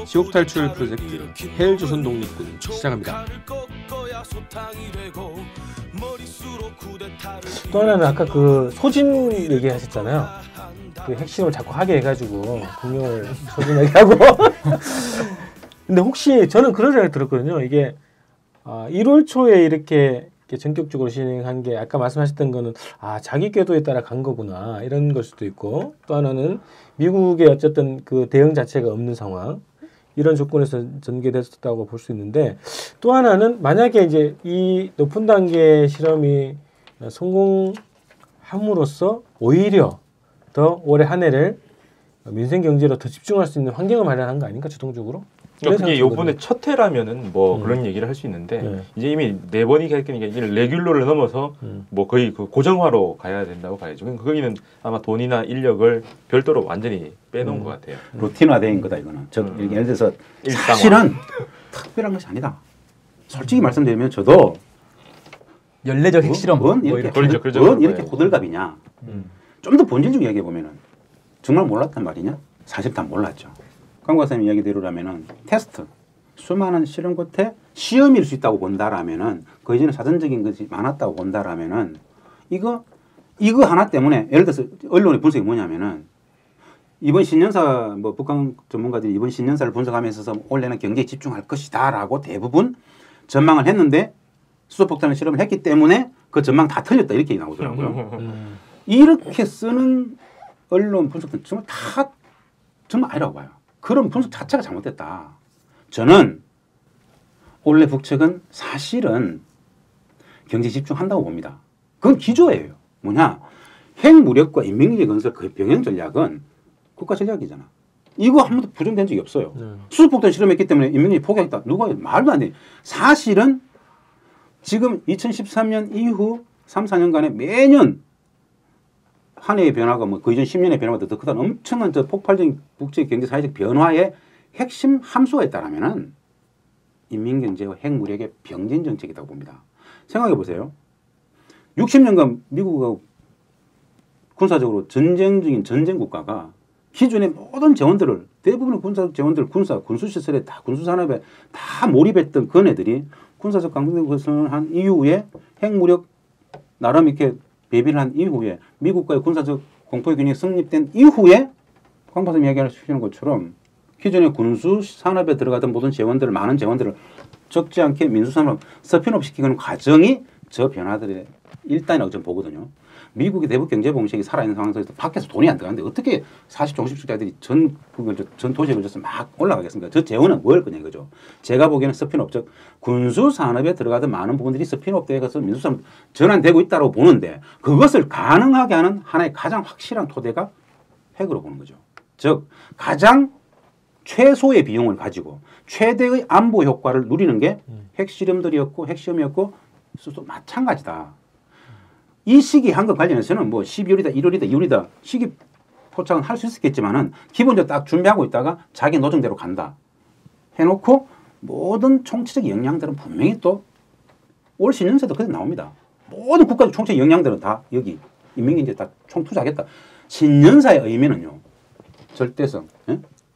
지옥 탈출 프로젝트 헬조선 독립군 시작합니다. 또 하나는 아까 그 소진 얘기하셨잖아요. 그 핵심을 자꾸 하게 해가지고 국력을 소진하게 하고. 근데 혹시 저는 그런 생각이 들었거든요. 이게 1월 초에 이렇게 전격적으로 진행한 게 아까 말씀하셨던 거는 자기 궤도에 따라 간 거구나 이런 걸 수도 있고, 또 하나는 미국의 어쨌든 그 대응 자체가 없는 상황, 이런 조건에서 전개됐었다고 볼 수 있는데, 또 하나는 만약에 이제 이 높은 단계 실험이 성공함으로써 오히려 더 올해 한 해를 민생 경제로 더 집중할 수 있는 환경을 마련한 거 아닌가, 주동적으로? 그러니까 그게 요번에 첫 해라면은 뭐 그런 얘기를 할 수 있는데 이제 이미 4번이 했으니까 이제 레귤러를 넘어서 뭐 거의 그 고정화로 가야 된다고 봐야죠. 거기는 아마 돈이나 인력을 별도로 완전히 빼놓은 것 같아요. 루틴화된 거다 이거는. 즉 예를 들어서 사실은 특별한 것이 아니다. 솔직히 말씀드리면 저도 연례적 핵실험 이렇게 호들갑이냐. 좀 더 본질적 이야기해 보면은 정말 몰랐단 말이냐? 사실 다 몰랐죠. 강 박사님 이야기대로라면은 테스트, 수많은 실험 끝에 시험일 수 있다고 본다라면은 그 이전에 사전적인 것이 많았다고 본다라면은 이거 하나 때문에, 예를 들어서 언론의 분석이 뭐냐면은 이번 신년사 뭐 북한 전문가들이 이번 신년사를 분석하면서 올해는 경제에 집중할 것이다라고 대부분 전망을 했는데 수소폭탄을 실험을 했기 때문에 그 전망 다 틀렸다 이렇게 나오더라고요. 이렇게 쓰는 언론 분석은 정말 다 정말 아니라고 봐요. 그런 분석 자체가 잘못됐다. 저는 올해 북측은 사실은 경제 집중한다고 봅니다. 그건 기조예요. 뭐냐? 핵무력과 인민경제 건설 그 병행 전략은 국가 전략이잖아. 이거 한 번도 부정된 적이 없어요. 수소폭탄 실험했기 때문에 인민경제 포기했다. 누가 말도 안 돼. 사실은 지금 2013년 이후 3, 4년간에 매년 한 해의 변화가 뭐 그 이전 10년의 변화보다 더 크다는 엄청난 저 폭발적인 국제 경제 사회적 변화의 핵심 함수가 있다라면은 인민경제와 핵무력의 병진 정책이라고 봅니다. 생각해 보세요. 60년간 미국하고 군사적으로 전쟁 중인 전쟁 국가가 기존의 모든 재원들을, 대부분의 군사적 재원들, 군수시설에 다, 군수산업에 다 몰입했던 그네들이 군사적 강국을 한 이후에 핵무력 나름 이렇게 배비를 한 이후에 미국과의 군사적 공포의 균형이 성립된 이후에 강 박사님 이야기하시는 것처럼 기존의 군수 산업에 들어가던 모든 재원들을, 많은 재원들을 적지 않게 민수산업 스피드업 시키는 과정이 저 변화들의 일단이라고 저는 보거든요. 미국의 대북 경제 봉쇄이 살아있는 상황에서 밖에서 돈이 안 들어가는데 어떻게 40조 50조짜리들이 전 도시에 걸쳐서 막 올라가겠습니까? 저 재원은 뭘 거냐 이거죠. 제가 보기에는 스피드업, 즉 군수 산업에 들어가던 많은 부분들이 스피드업 되어서 민수산업 전환되고 있다고 보는데, 그것을 가능하게 하는 하나의 가장 확실한 토대가 핵으로 보는 거죠. 즉 가장 최소의 비용을 가지고 최대의 안보 효과를 누리는 게 핵실험들이었고 핵시험이었고 마찬가지다. 이 시기 한 것 관련해서는 뭐 12월이다, 1월이다, 2월이다 시기 포착은 할 수 있겠지만은 기본적으로 딱 준비하고 있다가 자기 노정대로 간다 해놓고 모든 총체적 역량들은 분명히 또 올 신년사도 그때 나옵니다. 모든 국가적 총체적 역량들은 다 여기 인민경제에 다 총투자하겠다. 신년사의 의미는요, 절대성,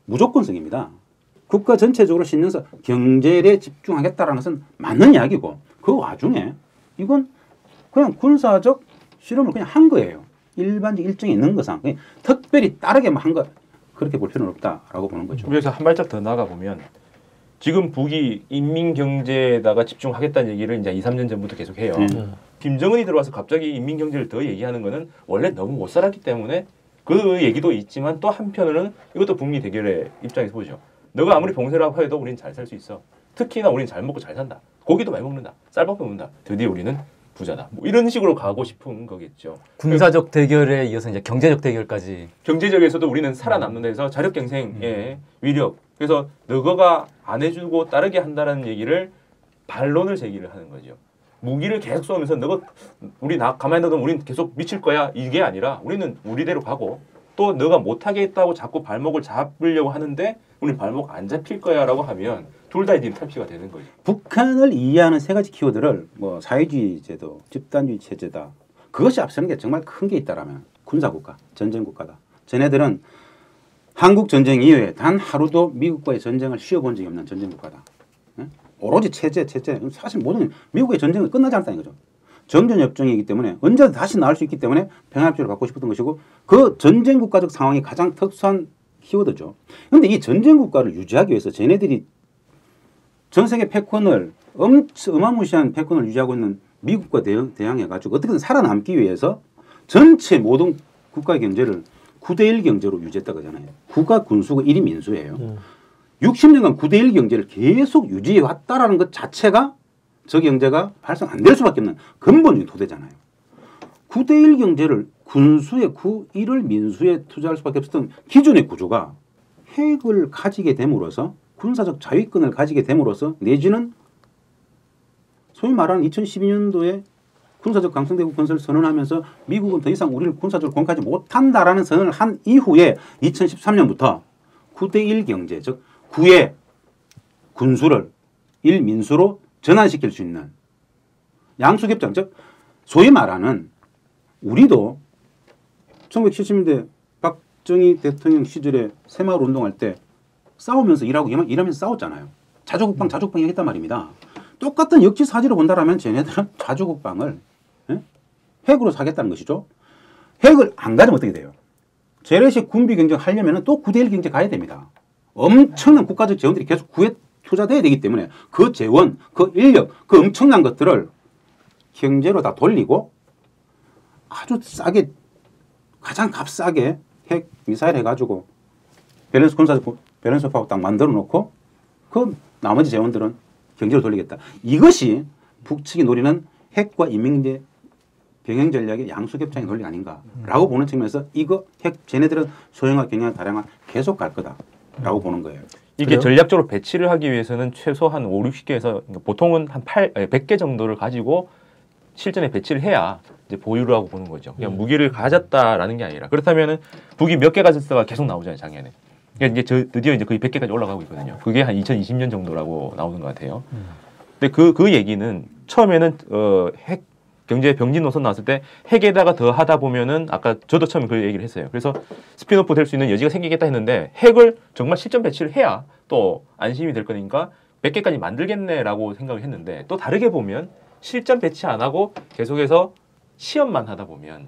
무조건성입니다. 국가 전체적으로 신년사 경제에 집중하겠다라는 것은 맞는 이야기고, 그 와중에 이건 그냥 군사적 실험을 그냥 한 거예요. 일반적 일정이 있는 거상. 특별히 다르게 한 거, 그렇게 볼 필요는 없다라고 보는 거죠. 그래서 한 발짝 더 나가 보면 지금 북이 인민경제에다가 집중하겠다는 얘기를 이제 2, 3년 전부터 계속 해요. 김정은이 들어와서 갑자기 인민경제를 더 얘기하는 거는 원래 너무 못 살았기 때문에 그 얘기도 있지만, 또 한편으로는 이것도 북미 대결의 입장에서 보죠. 너가 아무리 봉쇄라고 해도 우리는 잘 살 수 있어. 특히나 우리는 잘 먹고 잘 산다. 고기도 많이 먹는다. 쌀밥도 먹는다. 드디어 우리는 부자다. 뭐 이런 식으로 가고 싶은 거겠죠. 군사적 대결에 이어서 이제 경제적 대결까지. 경제적에서도 우리는 살아남는 데서 자력 경쟁의 위력. 그래서 너가 안 해주고 따르게 한다는 얘기를 반론을 제기를 하는 거죠. 무기를 계속 쏘면서 너가 가만히 놔두면 우리는 계속 미칠 거야. 이게 아니라 우리는 우리대로 가고, 또 너가 못하게 했다고 자꾸 발목을 잡으려고 하는데 우리는 발목 안 잡힐 거야라고 하면 둘 다 이제 탈피가 되는 거죠. 북한을 이해하는 세 가지 키워드를 뭐 사회주의 제도, 집단주의 체제다. 그것이 앞서는 게 정말 큰 게 있다라면 군사국가, 전쟁국가다. 쟤네들은 한국 전쟁 이후에 단 하루도 미국과의 전쟁을 쉬어본 적이 없는 전쟁 국가다. 예? 오로지 체제. 사실 모든 미국의 전쟁은 끝나지 않았다는 거죠. 정전협정이기 때문에 언제든 다시 나올 수 있기 때문에 평화협정을 갖고 싶었던 것이고 그 전쟁 국가적 상황이 가장 특수한 키워드죠. 그런데 이 전쟁 국가를 유지하기 위해서 쟤네들이 전 세계 패권을 어마무시한 패권을 유지하고 있는 미국과 대항해가지고 어떻게든 살아남기 위해서 전체 모든 국가의 경제를 9대1 경제로 유지했다고 하잖아요. 국가 군수가 1위 민수예요. 60년간 9대1 경제를 계속 유지해 왔다라는 것 자체가 저 경제가 발생 안 될 수밖에 없는 근본적인 토대잖아요. 9대1 경제를 군수의 1을 민수에 투자할 수밖에 없었던 기존의 구조가 핵을 가지게 됨으로써 군사적 자위권을 가지게 됨으로써 내지는 소위 말하는 2012년도에 군사적 강성대국 건설을 선언하면서 미국은 더 이상 우리를 군사적으로 공격하지 못한다라는 선언을 한 이후에 2013년부터 9대1 경제, 즉 9의 군수를 1 민수로 전환시킬 수 있는 양수협정, 즉 소위 말하는 우리도 1970년대 박정희 대통령 시절에 새마을 운동할 때 싸우면서 일하고 이러면서 싸웠잖아요. 자주국방 했단 말입니다. 똑같은 역지사지로 본다라면 쟤네들은 자주국방을 핵으로 사겠다는 것이죠. 핵을 안 가지면 어떻게 돼요? 재래식 군비 경쟁 하려면 또 9대1 경제 가야 됩니다. 엄청난 국가적 재원들이 계속 구에 투자돼야 되기 때문에 그 재원, 그 인력, 그 엄청난 것들을 경제로 다 돌리고 아주 싸게, 가장 값싸게 핵 미사일 해가지고 밸런스파고 딱 만들어 놓고 그 나머지 재원들은 경제로 돌리겠다. 이것이 북측이 노리는 핵과 인민경제 병행 전략의 양수협정의 논리 아닌가라고 보는 측면에서 이거 핵 쟤네들은 소형화, 경량화, 다량화 계속 갈 거다라고 보는 거예요. 이게 그래요? 전략적으로 배치를 하기 위해서는 최소 한 5, 60개에서 보통은 한 100개 정도를 가지고 실전에 배치를 해야 이제 보유를 하고 보는 거죠. 그냥 무기를 가졌다라는 게 아니라 그렇다면은 북이 몇 개 가졌다가 계속 나오잖아요, 작년에. 그러니까 이제 드디어 이제 거의 100개까지 올라가고 있거든요. 그게 한 2020년 정도라고 나오는 것 같아요. 근데 그 얘기는 처음에는 핵 경제 병진 노선 나왔을 때 핵에다가 더 하다 보면은 아까 저도 처음에 그 얘기를 했어요. 그래서 스피노프 될 수 있는 여지가 생기겠다 했는데 핵을 정말 실전 배치를 해야 또 안심이 될 거니까 100개까지 만들겠네라고 생각을 했는데 또 다르게 보면 실전 배치 안 하고 계속해서 시험만 하다 보면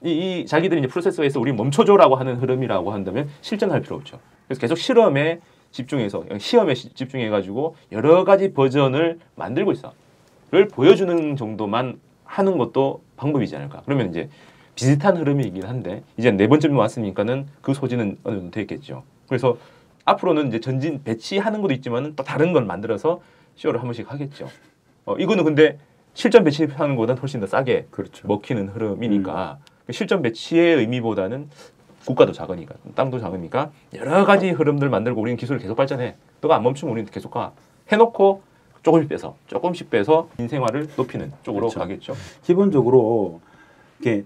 이 자기들이 이제 프로세서에서 우리 멈춰줘라고 하는 흐름이라고 한다면 실전할 필요 없죠. 그래서 계속 실험에 집중해서 시험에 집중해가지고 여러 가지 버전을 만들고 있어를 보여주는 정도만 하는 것도 방법이지 않을까. 그러면 이제 비슷한 흐름이긴 한데 이제 네 번째 왔으니까는 그 소지는 어느 정도 되겠죠. 그래서 앞으로는 이제 전진 배치하는 것도 있지만은 또 다른 걸 만들어서 쇼를 한 번씩 하겠죠. 이거는 근데 실전 배치하는 것보다는 훨씬 더 싸게 그렇죠. 먹히는 흐름이니까 실전 배치의 의미보다는 국가도 작으니까 땅도 작으니까 여러 가지 흐름들 만들고 우리는 기술을 계속 발전해. 너가 안 멈추면 우리는 계속 가. 해놓고 조금씩 빼서 인생화를 높이는 쪽으로 그렇죠. 가겠죠. 기본적으로 이렇게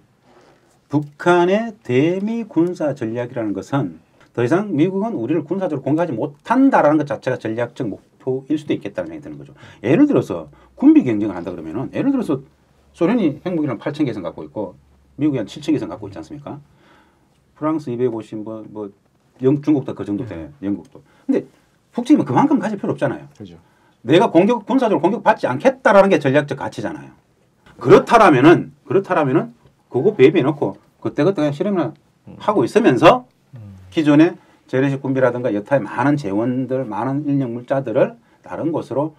북한의 대미 군사 전략이라는 것은 더 이상 미국은 우리를 군사적으로 공격하지 못한다라는 것 자체가 전략적 목표일 수도 있겠다는 생각이 드는 거죠. 예를 들어서 군비 경쟁을 한다 그러면은 예를 들어서 소련이 핵무기를 8,000개 이상 갖고 있고 미국이 한 7,000개 이상 갖고 있지 않습니까? 프랑스 250, 중국도 그 정도 돼, 영국도. 근데 북측이면 그만큼 가질 필요 없잖아요. 그렇죠. 내가 군사적으로 공격받지 않겠다라는 게 전략적 가치잖아요. 그렇다라면은 그거 배비해 놓고 그때그때 그냥 실험을 하고 있으면서 기존의 재래식 군비라든가 여타의 많은 재원들, 많은 인력 물자들을 다른 곳으로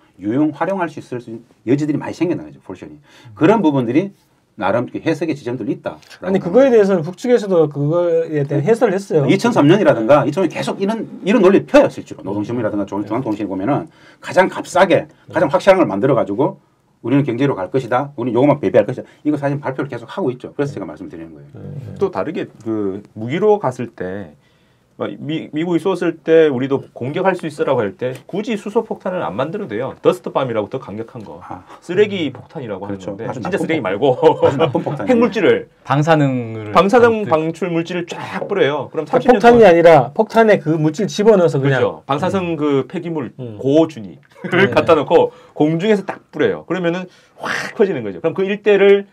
활용할 수 있을 여지들이 많이 생겨나죠. 포션이. 그런 부분들이 나름 해석의 지점들이 있다. 아니 그거에 대해서는 북측에서도 그거에 대한 해설을 했어요. 2003년이라든가 2000년 계속 이런 논리를 펴요. 실제로 노동신문이라든가 중앙통신을 보면은 가장 값싸게 가장 확실한 걸 만들어 가지고 우리는 경제로 갈 것이다. 우리는 요것만 배배할 것이다. 이거 사실 발표를 계속 하고 있죠. 그래서 제가 말씀드리는 거예요. 또 다르게 그 무기로 갔을 때 미국이 쏘았을 때 우리도 공격할 수 있으라고 할 때 굳이 수소 폭탄을 안 만들어도 돼요. 더스트밤이라고 더 강력한 거. 쓰레기 폭탄이라고 그렇죠. 하는 건데 아주 진짜 나쁜 쓰레기 말고 아주 나쁜 폭탄. 핵물질을 방사능 방출 물질을 쫙 뿌려요. 그럼 30년 폭탄이 동안 아니라 폭탄에 그 물질 집어넣어서 그냥 그렇죠. 방사성 그 폐기물 고준위를 갖다 놓고 공중에서 딱 뿌려요. 그러면은 확 퍼지는 거죠. 그럼 그 일대를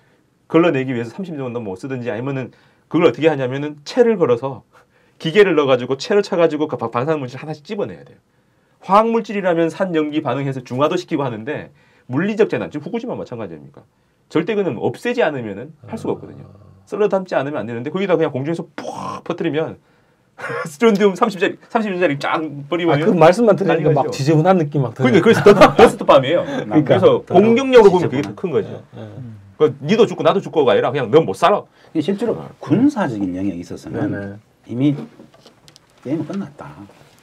걸러내기 위해서 30년 넘어 쓰든지 아니면은 그걸 어떻게 하냐면은 채를 걸어서 기계를 넣어가지고 채로 쳐가지고 그 방사능물질 하나씩 집어내야 돼요. 화학물질이라면 산염기 반응해서 중화도 시키고 하는데 물리적 재난, 지금 후쿠시마 마찬가지입니까? 절대 그는 없애지 않으면은 할 수가 없거든요. 썰어 담지 않으면 안 되는데 거기다 그냥 공중에서 푹 퍼뜨리면 스트론디움 30짜리 쫙 버리면 그 말씀만 들으니까 막 난리나죠. 지저분한 느낌 막 그러니까 드네요. 그래서 더스트밤이에요. 그러니까. 그래서 공격력으로 보면 그게 더 큰 거죠. 그 니도 죽고 나도 죽고가 아니라 그냥 넌 못 살아. 실제로 군사적인 영역에 있어서는 네네. 이미 게임은 끝났다.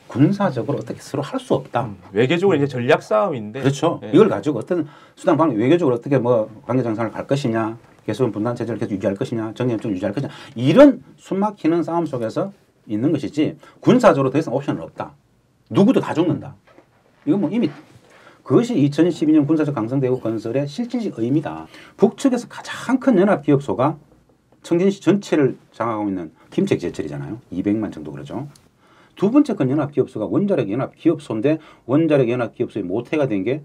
군사적으로 어떻게 서로 할 수 없다. 외교적으로 이제 전략 싸움인데. 그렇죠. 예. 이걸 가지고 어떤 수단 방법, 외교적으로 어떻게 뭐 관계 정상을 갈 것이냐, 개수원 분단 체제를 계속 유지할 것이냐, 정념점을 유지할 것이냐, 이런 숨막히는 싸움 속에서 있는 것이지 군사적으로 더 이상 옵션은 없다. 누구도 다 죽는다. 이건 뭐 이미 그것이 2012년 군사적 강성대국 건설의 실질적 의미다. 북측에서 가장 큰 연합기업소가 청진시 전체를 장악하고 있는 김책제철이잖아요. 200만 정도 그러죠. 두 번째 큰 연합기업소가 원자력 연합기업소인데 원자력 연합기업소의 모태가 된 게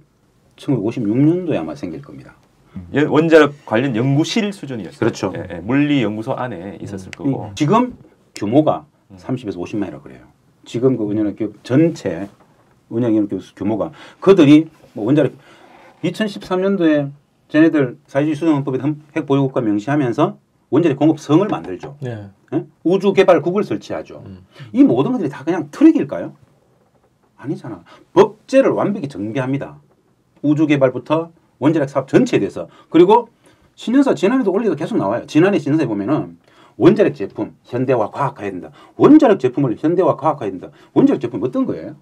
1956년도에 아마 생길 겁니다. 원자력 관련 연구실 수준이었어요. 그렇죠. 예, 예. 물리 연구소 안에 있었을 거고. 지금 규모가 30에서 50만이라고 그래요. 지금 그 원자력기업 전체 운영기업 규모가 그들이 뭐 원자력 2013년도에 쟤네들 사회주의 수정헌법에 핵 보유국가 명시하면서 원자력 공급성을 만들죠. 네. 예? 우주개발국을 설치하죠. 이 모든 것들이 다 그냥 트릭일까요? 아니잖아. 법제를 완벽히 정비합니다. 우주개발부터 원자력 사업 전체에 대해서. 그리고 신년사 지난해도 올리도 계속 나와요. 지난해 신년사에 보면은 원자력 제품 현대화 과학화해야 된다. 원자력 제품을 현대화 과학화해야 된다. 원자력 제품 어떤 거예요?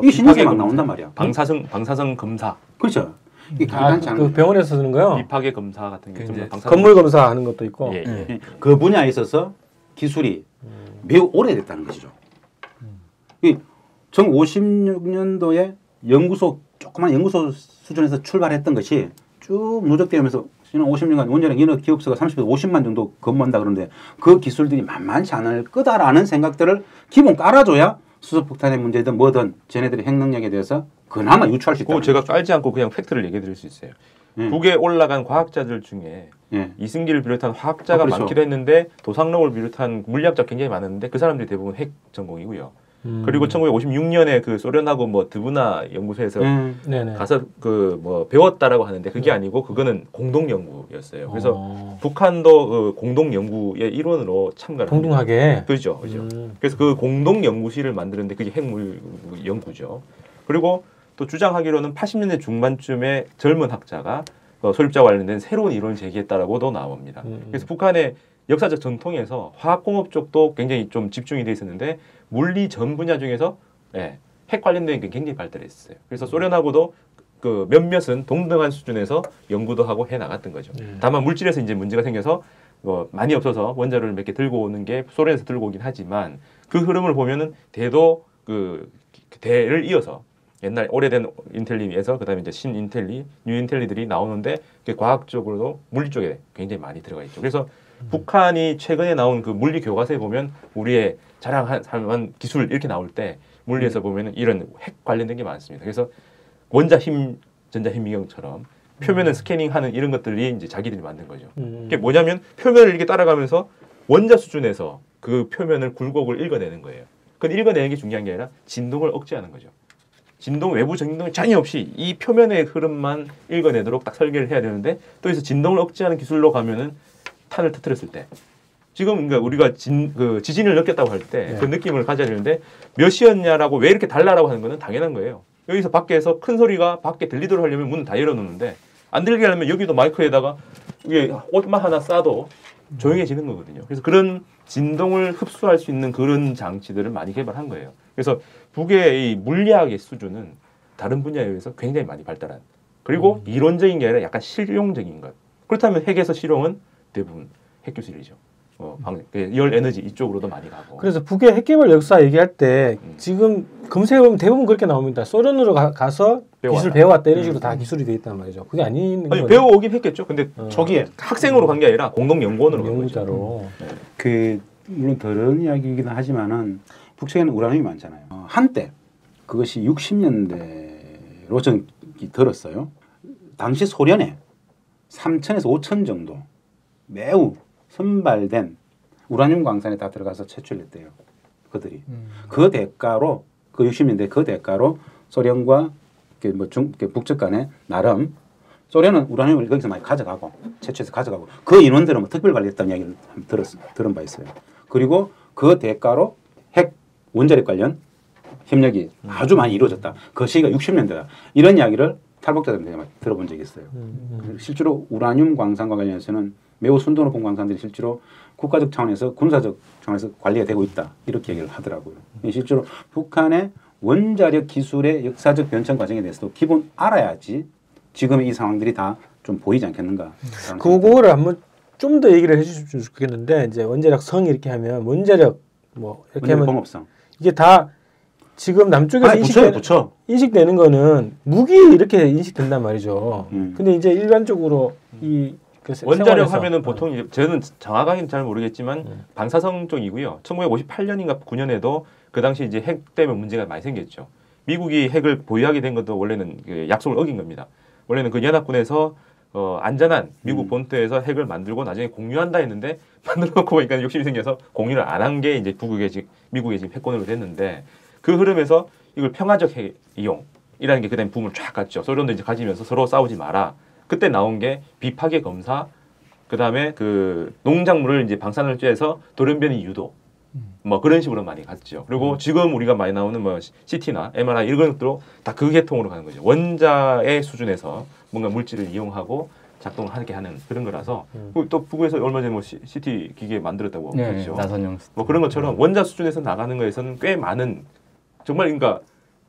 이 신년사에 막 나온단 말이야. 방사성 검사, 그렇죠. 이게 간단치 않은 그 병원에서 쓰는 거요? 비파괴 검사 같은 게 이제 건물 검사하는 것도 있고. 예, 예. 예. 그 분야에 있어서 기술이 매우 오래됐다는 것이죠. 이 1956년도에 연구소 조그만 연구소 수준에서 출발했던 것이 쭉 누적되면서 지난 50년간 원자력 연합 기업소가 30에서 50만 정도 근무한다 그러는데 그 기술들이 만만치 않을 거다라는 생각들을 기본 깔아줘야 수소폭탄의 문제든 뭐든 쟤네들의 핵 능력에 대해서 그나마 유추할 수 있다. 그거 제가 깔지 않고 그냥 팩트를 얘기해 드릴 수 있어요. 북에 올라간 과학자들 중에 예. 이승기를 비롯한 화학자가 그렇죠. 많기도 했는데 도상록을 비롯한 물리학자 굉장히 많았는데 그 사람들이 대부분 핵 전공이고요. 그리고 1956년에 그 소련하고 뭐 드부나 연구소에서 네네. 가서 그 뭐 배웠다라고 하는데 그게 아니고 그거는 공동 연구였어요. 그래서 북한도 그 공동 연구의 일원으로 참가를 동등하게. 합니다. 그렇죠, 그렇죠. 그래서 그 공동 연구실을 만드는데 그게 핵물 연구죠. 그리고 또 주장하기로는 80년대 중반쯤에 젊은 학자가 소립자 관련된 새로운 이론을 제기했다라고도 나옵니다. 그래서 북한의 역사적 전통에서 화학공업 쪽도 굉장히 좀 집중이 돼 있었는데 물리 전 분야 중에서 예, 핵 관련된 게 굉장히 발달했어요. 그래서 소련하고도 그 몇몇은 동등한 수준에서 연구도 하고 해 나갔던 거죠. 다만 물질에서 이제 문제가 생겨서 많이 없어서 원자로를 몇 개 들고 오는 게 소련에서 들고 오긴 하지만 그 흐름을 보면은 대도 그 대를 이어서 옛날 오래된 인텔리에서 그다음에 이제 신인텔리, 뉴인텔리들이 나오는데 그게 과학적으로도 물리 쪽에 굉장히 많이 들어가 있죠. 그래서 북한이 최근에 나온 그 물리 교과서에 보면 우리의 자랑한 기술 이렇게 나올 때 물리에서 보면은 이런 핵 관련된 게 많습니다. 그래서 원자힘, 전자힘미경처럼 표면을 스캐닝하는 이런 것들이 이제 자기들이 만든 거죠. 그게 뭐냐면 표면을 이렇게 따라가면서 원자 수준에서 그 표면을 굴곡을 읽어내는 거예요. 그건 읽어내는 게 중요한 게 아니라 진동을 억제하는 거죠. 외부 진동이 전혀 없이 이 표면의 흐름만 읽어내도록 딱 설계를 해야 되는데 또 여기서 진동을 억제하는 기술로 가면은 탄을 터뜨렸을 때 지금 그러니까 우리가 지진을 느꼈다고 할 때 그 느낌을 가져야 되는데 몇이었냐라고 왜 이렇게 달라라고 하는 거는 당연한 거예요. 여기서 밖에서 큰 소리가 밖에 들리도록 하려면 문을 다 열어놓는데 안 들리게 하려면 여기도 마이크에다가 위에 옷만 하나 싸도 조용해지는 거거든요. 그래서 그런 진동을 흡수할 수 있는 그런 장치들을 많이 개발한 거예요. 그래서 북의 이 물리학의 수준은 다른 분야에 비해서 굉장히 많이 발달한 그리고 이론적인 게 아니라 약간 실용적인 것. 그렇다면 핵에서 실용은 대부분 핵기술이죠. 열 에너지 이쪽으로도 많이 가고. 그래서 북의 핵개발 역사 얘기할 때 지금 검색해보면 대부분 그렇게 나옵니다. 소련으로 가서 기술 배워왔다 이런 식으로 다 기술이 돼 있단 말이죠. 그게 아닌 거죠. 배워오긴 했겠죠. 근데 초기에 학생으로 간 게 아니라 공동연구원으로 간 거죠. 연구자로. 물론 더러운 이야기이긴 하지만은 북측에는 우라늄이 많잖아요. 한때 그것이 60년대로 전기 들었어요. 당시 소련에 3,000에서 5,000 정도 매우 선발된 우라늄 광산에 다 들어가서 채취를 했대요. 그들이. 그 대가로 그 60년대 그 대가로 소련과 북측 간에 나름 소련은 우라늄을 거기서 많이 가져가고 채취해서 가져가고 그 인원들은 뭐 특별 관리했다는 이야기를 들은 바 있어요. 그리고 그 대가로 핵 원자력 관련 협력이 아주 많이 이루어졌다. 그 시기가 60년대다. 이런 이야기를 탈북자들한테 들어본 적이 있어요. 실제로 우라늄 광산과 관련해서는 매우 순도 높은 광산들이 실제로 국가적 차원에서 군사적 차원에서 관리가 되고 있다. 이렇게 얘기를 하더라고요. 실제로 북한의 원자력 기술의 역사적 변천 과정에 대해서도 기본 알아야지 지금 이 상황들이 다 좀 보이지 않겠는가. 그거를 한번 좀 더 얘기를 해주시면 좋겠는데 이제 원자력 성 이렇게 하면 원자력 뭐 이렇게 하면 공업성 이게 다 지금 남쪽에서 인식되는 거는 무기 이렇게 인식된단 말이죠. 근데 이제 일반적으로 이 원자력 하면은 보통 이제 저는 정확하게는 잘 모르겠지만 방사성 쪽이고요. 1958년인가 9년에도 그 당시 이제 핵 때문에 문제가 많이 생겼죠. 미국이 핵을 보유하게 된 것도 원래는 그 약속을 어긴 겁니다. 원래는 그 연합군에서 안전한 미국 본토에서 핵을 만들고 나중에 공유한다 했는데 만들어 놓고 보니까 욕심이 생겨서 공유를 안 한 게 이제 미국의 지금 핵권으로 됐는데 그 흐름에서 이걸 평화적 핵 이용이라는 게 그다음에 붐을 쫙 갔죠. 소련도 이제 가지면서 서로 싸우지 마라. 그때 나온 게 비파괴 검사, 그다음에 그 농작물을 이제 방사능을 쬐서 돌연변이 유도, 뭐 그런 식으로 많이 갔죠. 그리고 지금 우리가 많이 나오는 뭐 CT나 MRI 이런 것도 다 그 계통으로 가는 거죠. 원자의 수준에서 뭔가 물질을 이용하고 작동하게 하는 그런 거라서 또 북에서 얼마 전에 뭐 CT 기계 만들었다고 했죠. 나선영 뭐 그런 것처럼 원자 수준에서 나가는 거에서는 꽤 많은 정말 그러니까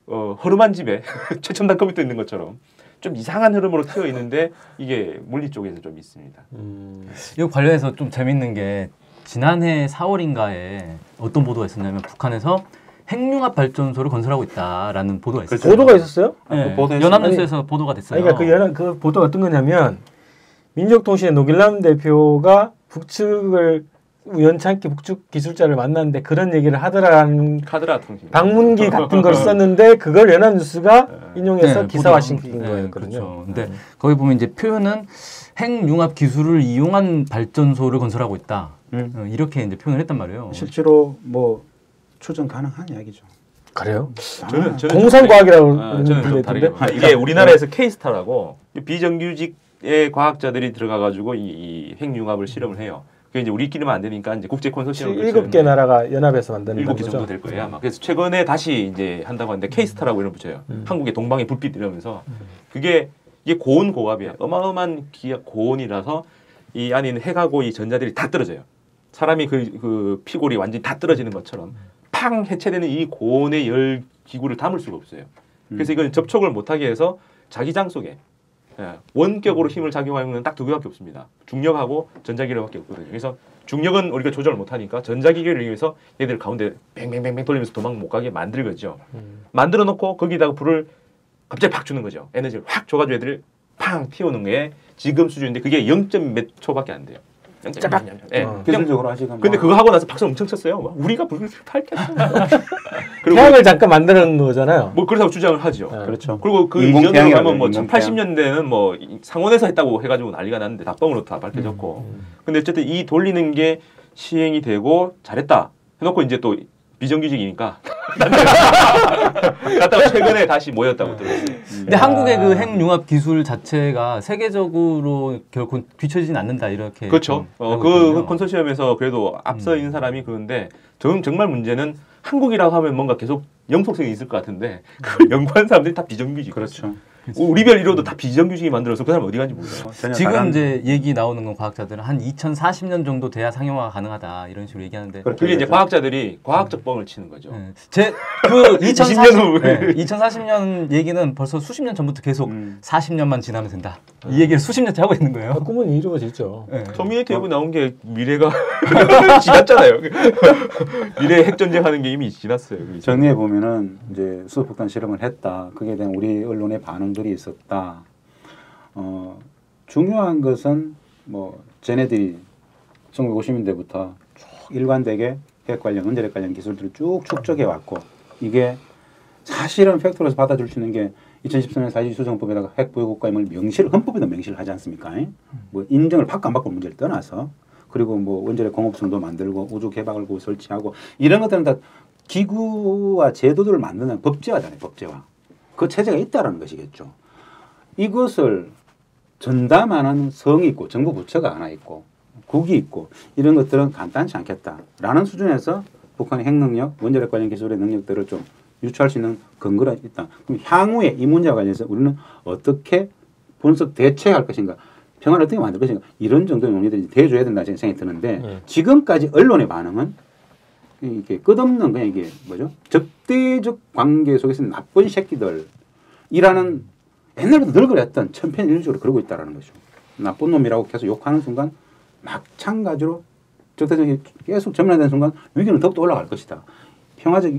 허름한 집에 최첨단 컴퓨터 있는 것처럼 좀 이상한 흐름으로 튀어 있는데 이게 물리 쪽에서 좀 있습니다. 이거 관련해서 좀 재밌는 게 지난해 4월인가에 어떤 보도가 있었냐면 북한에서 핵융합 발전소를 건설하고 있다라는 보도가 있었어요. 보도가 있었어요? 네, 연합뉴스에서 보도가 됐어요. 그러니까 그 보도가 어떤 거냐면 민족통신의 노길남 대표가 북측을 우연찮게 북측 기술자를 만났는데 그런 얘기를 하더라는 카드라 통신 방문기 같은 걸 썼는데 그걸 연합뉴스가 인용해서 기사화시킨 거였거든요. 그렇죠. 근데 거기 보면 이제 표현은 핵융합 기술을 이용한 발전소를 건설하고 있다. 이렇게 이제 표현을 했단 말이에요. 실제로 뭐 추정 가능한 이야기죠. 그래요? 저는 공산과학이라고 저는 좀 다르게 이게 우리나라에서 K스타라고 비정규직의 과학자들이 들어가가지고 이 핵융합을 실험을 해요. 그게 이제 우리끼리만 안 되니까 이제 국제 콘소시엄을 7개 나라가 연합해서 만드는 7개 정도 될 거예요 아마. 그래서 최근에 다시 이제 한다고 하는데 K스타라고 이름 붙여요. 한국의 동방의 불빛 이러면서 이게 고온 고압이에요. 어마어마한 기압 고온이라서 이 안에 있는 핵하고 이 전자들이 다 떨어져요. 사람이 그 피골이 완전히 다 떨어지는 것처럼 팡 해체되는 이 고온의 열 기구를 담을 수가 없어요. 그래서 이건 접촉을 못하게 해서 자기장 속에 원격으로 힘을 작용하는 건 딱 두 개밖에 없습니다. 중력하고 전자기력밖에 없거든요. 그래서 중력은 우리가 조절을 못하니까 전자기계를 이용해서 얘들 가운데 뱅뱅뱅뱅 돌리면서 도망 못 가게 만들거죠. 만들어 놓고 거기다가 불을 갑자기 팍 주는 거죠. 에너지를 확 줘가지고 애들을 팡 튀어오는 게 지금 수준인데 그게 0. 몇 초밖에 안 돼요. 짜박. 기술적으로 아직은. 근데 그거 하고 나서 박수 엄청 쳤어요. 우리가 불을 밝혔어. 태양을 잠깐 만드는 거잖아요. 뭐 그렇다고 주장을 하죠. 그렇죠. 그리고 그 이전으로 가면 뭐 1080년대는 뭐 상원에서 했다고 해가지고 난리가 났는데 답방으로 다 밝혀졌고. 근데 어쨌든 이 돌리는 게 시행이 되고 잘했다 해놓고 이제 또 비정규직이니까 갔다가 최근에 다시 모였다고 들었어요. 근데 한국의 그 핵융합 기술 자체가 세계적으로 결코 뒤처지진 않는다 이렇게. 그렇죠. 그 컨소시엄에서 그래도 앞서 있는 사람이 그런데 정말 문제는 한국이라고 하면 뭔가 계속 영속성이 있을 것 같은데 그걸 연구한 사람들이 다 비정규직. 그렇죠. 우리별 이론도 다 비정규직이 만들어서 그 사람 어디 간지 몰라요. 지금 이제 얘기 나오는 건 과학자들은 한 2040년 정도 돼야 상용화가 가능하다 이런 식으로 얘기하는데 그게 이제 과학자들이 과학적 뻥을 치는 거죠. 그 2040년 얘기는 벌써 수십 년 전부터 계속 40년만 지나면 된다. 이 얘기를 수십 년째 하고 있는 거예요. 꿈은 이루어지죠. 터미네이터 얘기 나온 게 미래가 지났잖아요. 미래 핵전쟁하는 게 이미 지났어요. 정리해 보면은 이제 수소폭탄 실험을 했다. 그게 대한 우리 언론의 반응들이 있었다. 중요한 것은 뭐 쟤네들이 1950년대부터 쭉 일관되게 핵 관련, 원자력 관련 기술들을 쭉 축적해 왔고 이게 사실은 팩트로서 받아줄 수 있는 게 2014년 사실수정법에다가 핵 보유국가임을 헌법에도 명시를 하지 않습니까? 뭐 인정을 받고 안 받고 문제를 떠나서 그리고 뭐 원자력 공업성도 만들고 우주 개발을 설치하고 이런 것들은 다 기구와 제도들을 만드는 법제화잖아요. 법제화. 그 체제가 있다라는 것이겠죠. 이것을 전담하는 성이 있고 정부 부처가 하나 있고 국이 있고 이런 것들은 간단치 않겠다라는 수준에서 북한의 핵능력, 원자력 관련 기술의 능력들을 좀 유추할 수 있는 근거가 있다. 그럼 향후에 이 문제와 관련해서 우리는 어떻게 분석 대처할 것인가, 평화를 어떻게 만들 것인가, 이런 정도의 논의들이 돼줘야 된다 생각이 드는데 지금까지 언론의 반응은 이게 끝없는 그냥 이게 뭐죠? 적대적 관계 속에서 나쁜 새끼들이라는 옛날부터 늘 그랬던 천편일률적으로 그러고 있다라는 거죠. 나쁜 놈이라고 계속 욕하는 순간 마찬가지로 적대적이 계속 전면화되는 순간 위기는 더욱더 올라갈 것이다. 평화적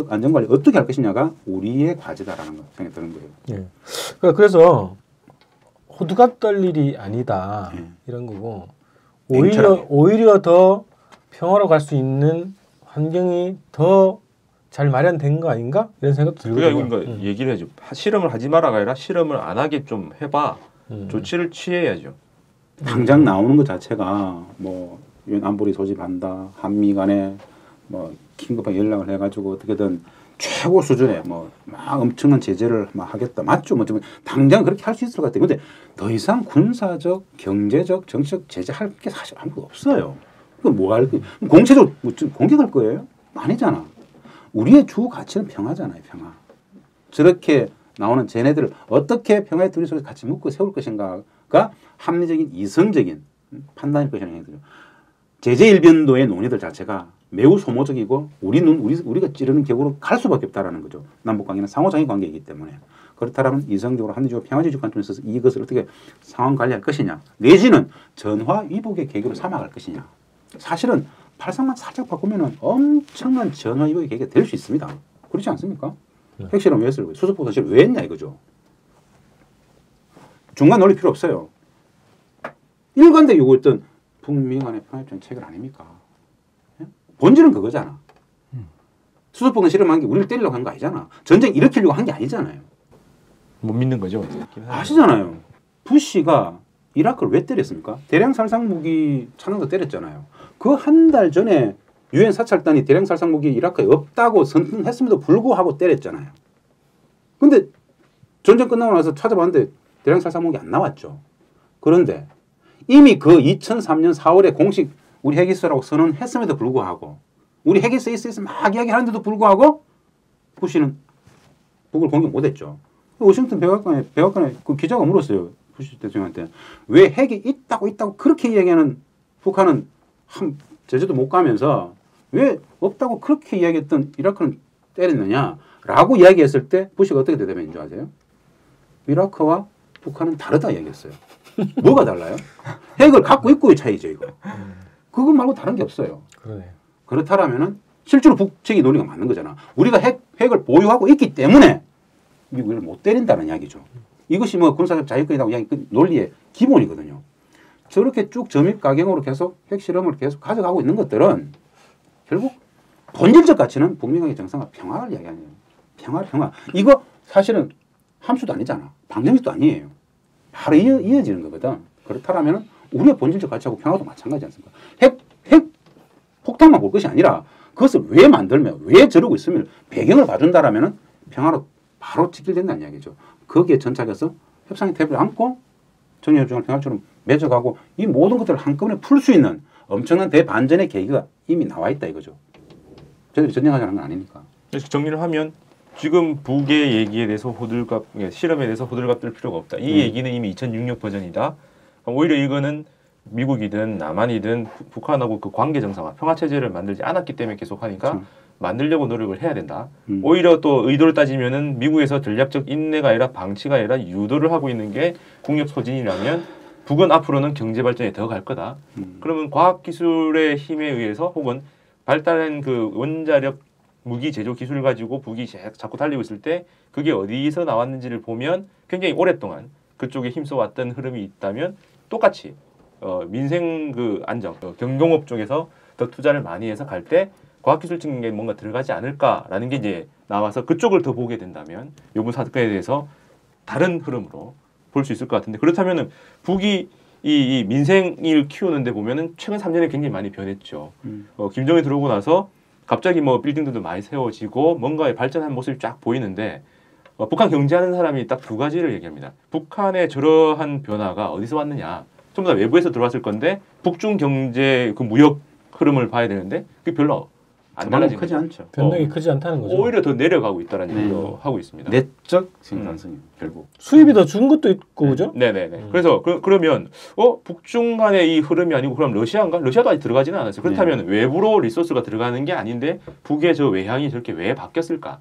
안정관리 어떻게 할 것이냐가 우리의 과제다라는 거 생각이 드는 거예요. 예. 그래서 호두갑 떨 일이 아니다 이런 거고 오히려 더 평화로 갈 수 있는 환경이 더 잘 마련된 거 아닌가 이런 생각도 들거든요. 그러니까 얘기를 해줘. 실험을 하지 마라가 아니라 실험을 안 하게 좀 해봐. 조치를 취해야죠. 당장 나오는 것 자체가 뭐 유엔 안보리 소집한다, 한미 간에 뭐 긴급하게 연락을 해가지고 어떻게든 최고 수준의 뭐 막 엄청난 제재를 막 하겠다. 맞죠? 뭐 당장 그렇게 할 수 있을 것 같아요. 근데 더 이상 군사적, 경제적, 정치적 제재할 게 사실 아무것도 없어요. 그 뭐 할 거? 공체적으로 공격할 거예요? 아니잖아. 우리의 주 가치는 평화잖아요. 평화. 저렇게 나오는 쟤네들을 어떻게 평화의 둘이 속에서 같이 묶고 세울 것인가가 합리적인 이성적인 판단일 것이라는 생각이 들어요. 제재 일변도의 논의들 자체가 매우 소모적이고 우리가 찌르는 격으로 갈 수밖에 없다라는 거죠. 남북관계는 상호작용 관계이기 때문에. 그렇다면 이성적으로 합리적으로 평화주의 관점에서 이것을 어떻게 상황 관리할 것이냐, 내지는 전화 위복의 계기로 삼아갈 것이냐. 사실은 발상만 살짝 바꾸면은 엄청난 전화 위복의 계기가 될 수 있습니다. 그렇지 않습니까? 핵실험 왜 했어요? 수소폭탄 실험 왜 했냐 이거죠. 중간 논리 필요 없어요. 일관되게 요구했던 북미 간의 평화협정 체결 아닙니까? 본질은 그거잖아. 수소폭탄 실험한 게 우리를 때리려고 한 거 아니잖아. 전쟁 일으키려고 한 게 아니잖아요. 못 믿는 거죠. 아시잖아요. 부시가 이라크를 왜 때렸습니까? 대량 살상 무기 찾는 때렸잖아요. 그 한 달 전에 유엔 사찰단이 대량 살상 무기 이라크에 없다고 선언했음에도 불구하고 때렸잖아요. 근데 전쟁 끝나고 나서 찾아봤는데 대량 살상 무기 안 나왔죠. 그런데 이미 그 2003년 4월에 공식 우리 핵 있으라고 선언했음에도 불구하고 우리 핵 있어 막 이야기하는데도 불구하고 부시는 북을 공격 못했죠. 워싱턴 백악관에 그 기자가 물었어요. 부시 대통령한테 왜 핵이 있다고 그렇게 이야기하는 북한은 제주도 못 가면서 왜 없다고 그렇게 이야기했던 이라크는 때렸느냐라고 이야기했을 때 부시가 어떻게 대답했는 줄 아세요? 이라크와 북한은 다르다 이야기했어요. 뭐가 달라요? 핵을 갖고 있고의 차이죠 이거. 그거 말고 다른 게 없어요. 그러네. 그렇다면은 실제로 북측의 논리가 맞는 거잖아. 우리가 핵을 보유하고 있기 때문에 미국을 못 때린다는 이야기죠. 이것이 뭐 군사적 자유권이라고 이야기 그 논리의 기본이거든요. 저렇게 쭉 점입가경으로 계속 핵실험을 계속 가져가고 있는 것들은 결국 본질적 가치는 북미 간의 정상화 평화를 이야기하는 거예요. 평화. 이거 사실은 함수도 아니잖아. 방정식도 아니에요. 바로 이어지는 거거든. 그렇다면 우리의 본질적 가치하고 평화도 마찬가지지 않습니까? 핵 폭탄만 볼 것이 아니라 그것을 왜 만들면 왜 저러고 있으면 배경을 봐준다라면 평화로 바로 직결된다는 이야기죠. 거기에 전착해서 협상의 테이블을 안고 정의협정을 평화처럼 맺어가고 이 모든 것들을 한꺼번에 풀 수 있는 엄청난 대반전의 계기가 이미 나와 있다 이거죠. 저희들이 전쟁하자는 건 아니니까. 그래서 정리를 하면 지금 북의 얘기에 대해서 실험에 대해서 호들갑 떨 필요가 없다. 이 얘기는 이미 2006년 버전이다. 오히려 이거는 미국이든 남한이든 북한하고 그 관계 정상화, 평화 체제를 만들지 않았기 때문에 계속 하니까 만들려고 노력을 해야 된다. 오히려 또 의도를 따지면은 미국에서 전략적 인내가 아니라 방치가 아니라 유도를 하고 있는 게 국력 소진이라면 북은 앞으로는 경제 발전에 더 갈 거다. 그러면 과학 기술의 힘에 의해서 혹은 발달한 그 원자력 무기 제조 기술을 가지고 북이 자꾸 달리고 있을 때 그게 어디서 나왔는지를 보면 굉장히 오랫동안 그쪽에 힘써왔던 흐름이 있다면 똑같이 민생 그 안정, 경공업 쪽에서 더 투자를 많이 해서 갈 때 과학기술적인 게 뭔가 들어가지 않을까라는 게 이제 나와서 그쪽을 더 보게 된다면 요번 사건에 대해서 다른 흐름으로 볼 수 있을 것 같은데 그렇다면은 북이 이 민생을 키우는데 보면은 최근 3년에 굉장히 많이 변했죠. 김정일 들어오고 나서 갑자기 뭐 빌딩들도 많이 세워지고 뭔가의 발전한 모습이 쫙 보이는데 북한 경제하는 사람이 딱 두 가지를 얘기합니다. 북한의 저러한 변화가 어디서 왔느냐? 전부 다 외부에서 들어왔을 건데 북중 경제 그 무역 흐름을 봐야 되는데 그게 별로 안 달라진 크지 거죠. 않죠. 변동이 크지 않다는 거죠. 오히려 더 내려가고 있다는 네. 얘기도 하고 있습니다. 내적 생산성이 결국. 수입이 더 준 것도 있고 그죠? 네네네. 그래서 그러면 북중 간의 이 흐름이 아니고 그럼 러시아인가? 러시아도 아직 들어가지는 않았어요. 그렇다면 외부로 리소스가 들어가는 게 아닌데 북의 저 외향이 저렇게 왜 바뀌었을까?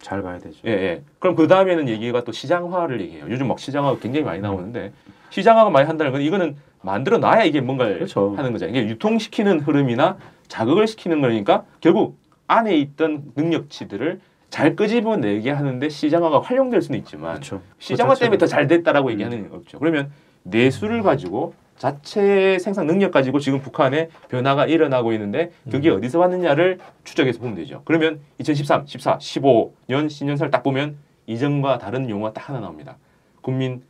잘 봐야 되죠. 예, 예. 그럼 그 다음에는 얘기가 또 시장화를 얘기해요. 요즘 막 시장화가 굉장히 많이 나오는데 시장화가 많이 한다는 건 이거는 만들어 놔야 이게 뭔가를 그렇죠. 하는 거죠. 이게 유통시키는 흐름이나 자극을 시키는 거니까 결국 안에 있던 능력치들을 잘 끄집어내게 하는데 시장화가 활용될 수는 있지만 그렇죠. 시장화 때문에 더 잘 됐다라고 얘기하는 게 없죠. 그러면 내수를 가지고 자체 생산 능력 가지고 지금 북한에 변화가 일어나고 있는데 그게 어디서 왔느냐를 추적해서 보면 되죠. 그러면 2013, 14, 15년 신년사를 딱 보면 이전과 다른 용어가 딱 하나 나옵니다. 국민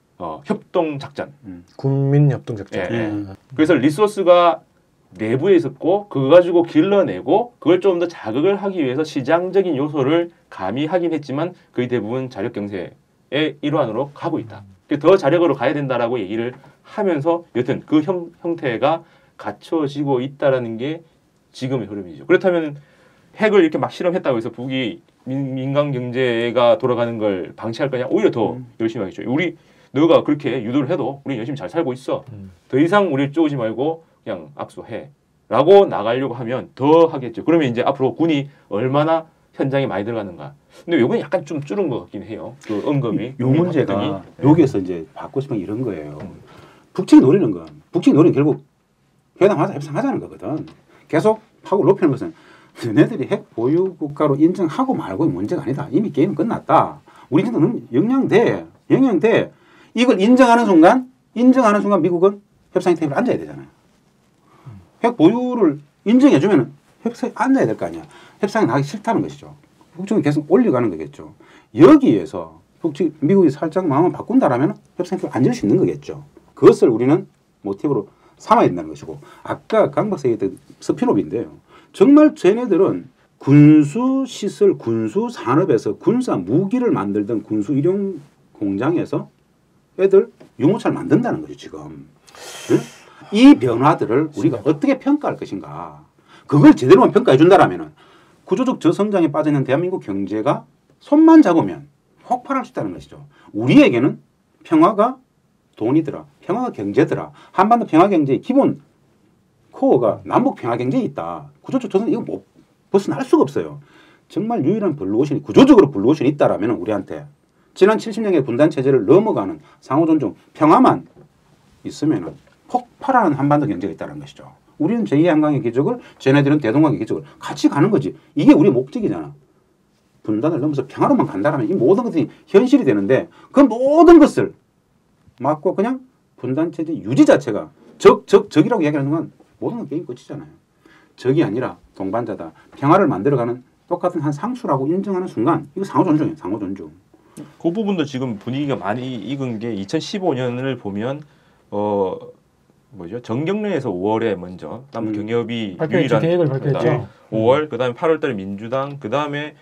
협동 작전. 국민 협동 작전. 예, 예. 그래서 리소스가 내부에 있었고 그거 가지고 길러내고 그걸 좀 더 자극을 하기 위해서 시장적인 요소를 가미하긴 했지만 거의 대부분 자력 경제의 일환으로 가고 있다. 더 자력으로 가야 된다라고 얘기를 하면서 여튼 그 형태가 갖춰지고 있다라는 게 지금의 흐름이죠. 그렇다면 핵을 이렇게 막 실험했다고 해서 북이 민간 경제가 돌아가는 걸 방치할 거냐? 오히려 더 열심히 하겠죠. 너가 그렇게 유도를 해도 우리 열심히 잘 살고 있어. 더 이상 우리를 쪼우지 말고 그냥 악수해. 라고 나가려고 하면 더 하겠죠. 그러면 이제 앞으로 군이 얼마나 현장에 많이 들어가는가. 근데 요건 약간 좀 줄은 것 같긴 해요. 그 언급이. 요 문제가 여기에서 이제 받고 싶은 게 이런 거예요. 북측이 노리는 건 북측이 노리는 결국 회담하자 협상하자는 거거든. 계속 파고 높이는 것은 너네들이 핵 보유 국가로 인정하고 말고의 문제가 아니다. 이미 게임은 끝났다. 우리 정도는 영향돼. 이걸 인정하는 순간 미국은 협상 테이블에 앉아야 되잖아요. 핵 보유를 인정해주면 협상에 앉아야 될 거 아니야. 협상에 나가기 싫다는 것이죠. 북측은 계속 올려가는 거겠죠. 여기에서 미국이 살짝 마음을 바꾼다라면 협상에 앉을 수 있는 거겠죠. 그것을 우리는 모티브로 삼아야 된다는 것이고 아까 강 박사가 얘기했던 스피노비인데요. 정말 쟤네들은 군수시설, 군수산업에서 군사 무기를 만들던 군수 일용 공장에서 애들 유모차를 만든다는 거죠. 지금. 네? 이 변화들을 우리가 어떻게 평가할 것인가. 그걸 제대로만 평가해 준다라면 구조적 저성장에 빠져있는 대한민국 경제가 손만 잡으면 폭발할 수 있다는 것이죠. 우리에게는 평화가 돈이더라. 평화가 경제더라. 한반도 평화경제의 기본 코어가 남북 평화경제에 있다. 구조적 저성 이거 못 벗어날 수가 없어요. 정말 유일한 블루오션이 구조적으로 블루오션이 있다라면 우리한테 지난 70년의 분단체제를 넘어가는 상호존중 평화만 있으면 폭발하는 한반도 경제가 있다는 것이죠. 우리는 제2의 한강의 기적을 쟤네들은 대동강의 기적을 같이 가는 거지. 이게 우리의 목적이잖아. 분단을 넘어서 평화로만 간다면 이 모든 것들이 현실이 되는데 그 모든 것을 막고 그냥 분단체제 유지 자체가 적이라고 이야기하는 건 모든 건 게임 끝이잖아요. 적이 아니라 동반자다. 평화를 만들어가는 똑같은 한 상수라고 인정하는 순간 이거 상호존중이에요. 상호존중. 그 부분도 지금 분위기가 많이 익은 게 2015년을 보면 정경련에서 5월에 먼저 남북 경협이 유일한 계획을 발표했죠. 5월 그다음에 8월달에 민주당 그다음에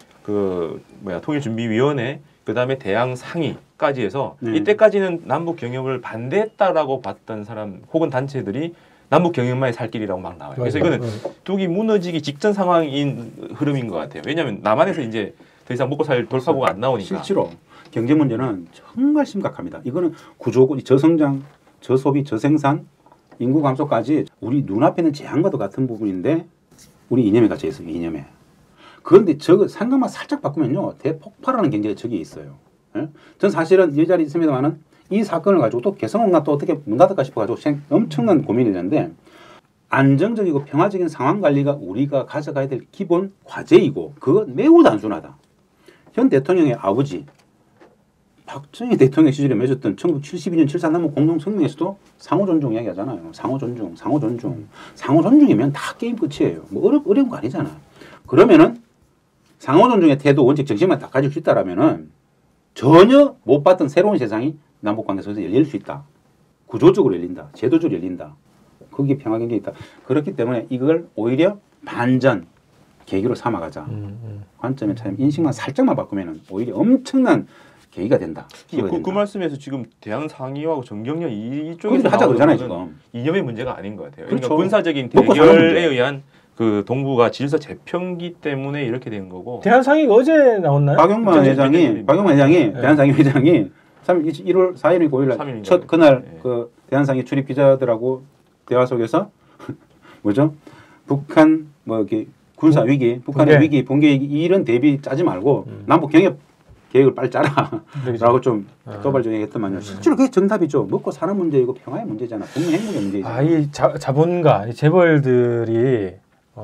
통일준비위원회 그다음에 대양 상의까지 해서 이때까지는 남북 경협을 반대했다라고 봤던 사람 혹은 단체들이 남북 경협만이 살 길이라고 막 나와요. 그래서 이거는 북이 무너지기 직전 상황인 흐름인 것 같아요. 왜냐하면 남한에서 이제 더 이상 먹고 살 돌파구가 안 나오니까. 실제로 경제 문제는 정말 심각합니다. 이거는 구조고 저성장, 저소비, 저생산, 인구 감소까지 우리 눈앞에 있는 재앙과도 같은 부분인데 우리 이념에 갇혀 있어요. 이념에. 그런데 저거 생각만 살짝 바꾸면요. 대폭발하는 경제가 저기 있어요. 예? 전 사실은 이 자리에 있습니다만은 이 사건을 가지고 또 개성공단 또 어떻게 문 닫을까 싶어가지고 엄청난 고민이 되는데 안정적이고 평화적인 상황 관리가 우리가 가져가야 될 기본 과제이고 그건 매우 단순하다. 현 대통령의 아버지 박정희 대통령 시절에 맺었던 1972년 7.4 남북 공동성명에서도 상호존중 이야기하잖아요. 상호존중이면 다 게임 끝이에요. 뭐 어려운 거 아니잖아. 그러면은 상호존중의 태도, 원칙, 정신만 다 가지고 있다라면은 전혀 못 봤던 새로운 세상이 남북관계에서 열릴 수 있다. 구조적으로 열린다. 제도적으로 열린다. 거기에 평화경제가 있다. 그렇기 때문에 이걸 오히려 반전, 계기로 삼아가자. 관점에 참 인식만 살짝만 바꾸면은 오히려 엄청난 계기가 된다. 그 말씀에서 지금 대한상의하고 정경련 이쪽에서 하자 그러잖아요 지금. 이념의 문제가 아닌 것 같아요. 그렇죠. 그러니까 군사적인 대결에 의한 그 동북아 질서 재편기 때문에 이렇게 된 거고. 대한상의가 어제 나왔나요? 박용만 회장이 대한상의 회장이 1월 4일이고 5일 첫 그날 그 대한상의 출입 기자들하고 대화 속에서 뭐죠? 북한 뭐 이렇게 군사 위기, 북한의 위기, 붕괴 이런 대비 짜지 말고 남북 경협 계획을 빨리 짜라라고 좀 도발적이게 했더만요. 실제로 그게 정답이죠. 먹고 사는 문제이고 평화의 문제잖아. 국민 행복의 문제잖아. 이 자본가, 이 재벌들이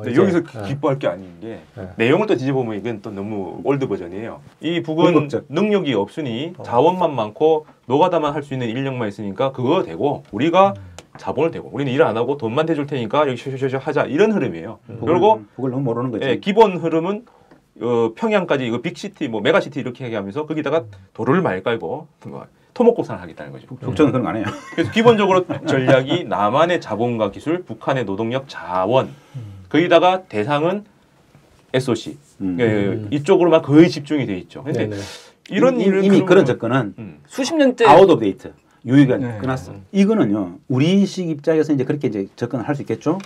여기서 기뻐할 게 아닌 게 내용을 또 뒤져보면 이건 또 너무 올드 버전이에요. 이 북은 능력이 없으니 자원만 많고 노가다만 할 수 있는 인력만 있으니까 그거 되고 우리가 자본을 대고 우리는 일 안 하고 돈만 대줄 테니까 여기 쇼쇼쇼 하자 이런 흐름이에요. 그리고 북을 너무 모르는 거지. 기본 흐름은 평양까지 이거 빅시티 뭐 메가시티 이렇게 얘기하면서 거기다가 도로를 많이 깔고 토목공사를 하겠다는 거죠. 북쪽은 그런 거 안 해요. 그래서 기본적으로 전략이 남한의 자본과 기술, 북한의 노동력, 자원 거기다가 대상은 SOC 이쪽으로만 거의 집중이 돼 있죠. 근데 이런 이미 그런 접근은 수십 년째 아웃 오브 데이트 유의가 끝났어. 이거는요 우리식 입장에서 이제 그렇게 이제 접근을 할 수 있겠죠.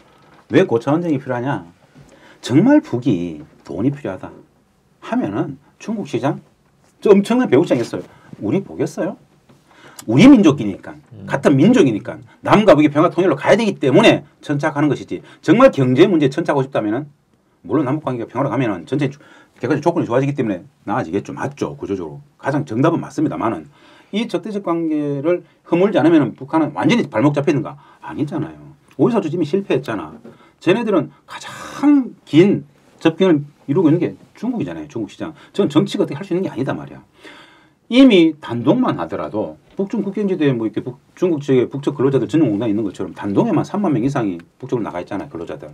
왜 고차 원정이 필요하냐? 정말 북이 돈이 필요하다 하면은 중국 시장 엄청난 배후장이었어요. 우리 보겠어요? 우리 민족이니까 같은 민족이니까 남과 북이 평화 통일로 가야 되기 때문에 천착하는 것이지. 정말 경제 문제에 천착하고 싶다면은 물론 남북 관계가 평화로 가면은 전체 객관적 조건이 좋아지기 때문에 나아지겠죠. 맞죠. 구조적으로 가장 정답은 맞습니다만은 이 적대적 관계를 허물지 않으면 북한은 완전히 발목 잡히는가? 아니잖아요. 오히려 이미 실패했잖아. 쟤네들은 가장 긴 접견을 이루고 있는 게 중국이잖아요. 중국 시장. 저는 정치가 어떻게 할 수 있는 게 아니다 말이야. 이미 단독만 하더라도 북중 국경지대에 뭐 이렇게 중국 지역에 북측 근로자들 전용공단이 있는 것처럼 단독에만 3만 명 이상이 북쪽으로 나가 있잖아요. 근로자들.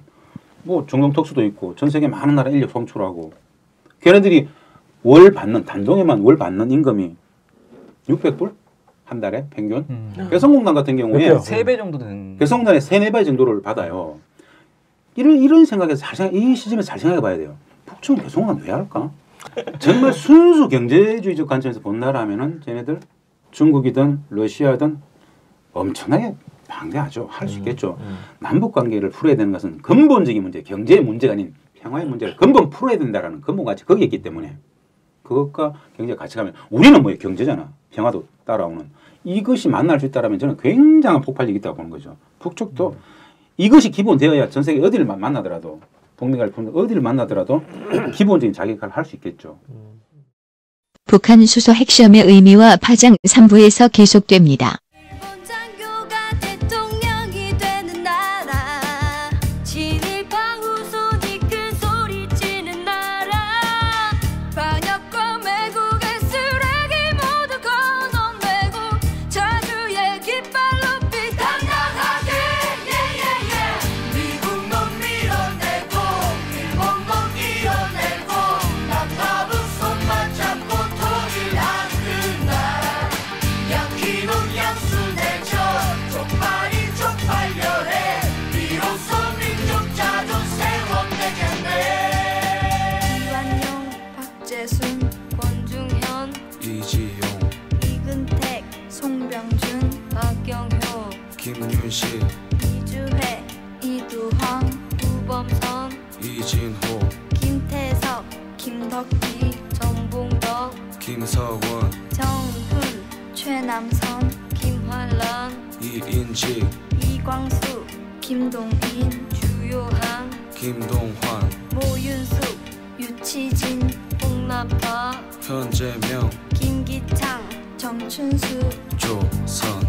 뭐 정동 특수도 있고 전 세계 많은 나라 인력 송출하고 걔네들이 단동에만 월 받는 임금이 600불? 한 달에 평균? 개성공단 같은 경우에 3배 정도 되는 개성공단에 3-4배 정도를 받아요. 이런 생각에서 이 시점에서 잘 생각해 봐야 돼요. 북측은 개성공단 왜 할까? 정말 순수 경제주의적 관점에서 본다라면은 쟤네들 중국이든 러시아든 엄청나게 방대하죠. 할 수 있겠죠. 남북 관계를 풀어야 되는 것은 근본적인 문제, 경제의 문제가 아닌 평화의 문제를 근본 풀어야 된다라는 근본 가치 거기에 있기 때문에 그것과 경제가 같이 가면 우리는 뭐 경제잖아. 평화도 따라오는 이것이 만날 수 있다라면 저는 굉장한 폭발력이 있다고 보는 거죠. 북쪽도 이것이 기본되어야 전 세계 어디를 만나더라도 북미가 어디를 만나더라도 기본적인 자격을 할 수 있겠죠. 북한 수소 핵시험의 의미와 파장 3부에서 계속됩니다. 김윤식, 이주혜, 이두황, 우범선, 이진호, 김태석, 김덕기, 정봉덕, 김서원, 정훈, 최남선, 김환란, 이인지, 이광수, 김동인, 주요한, 김동환, 모윤숙, 유치진, 홍나파, 현재명, 김기창, 정춘수, 조선일.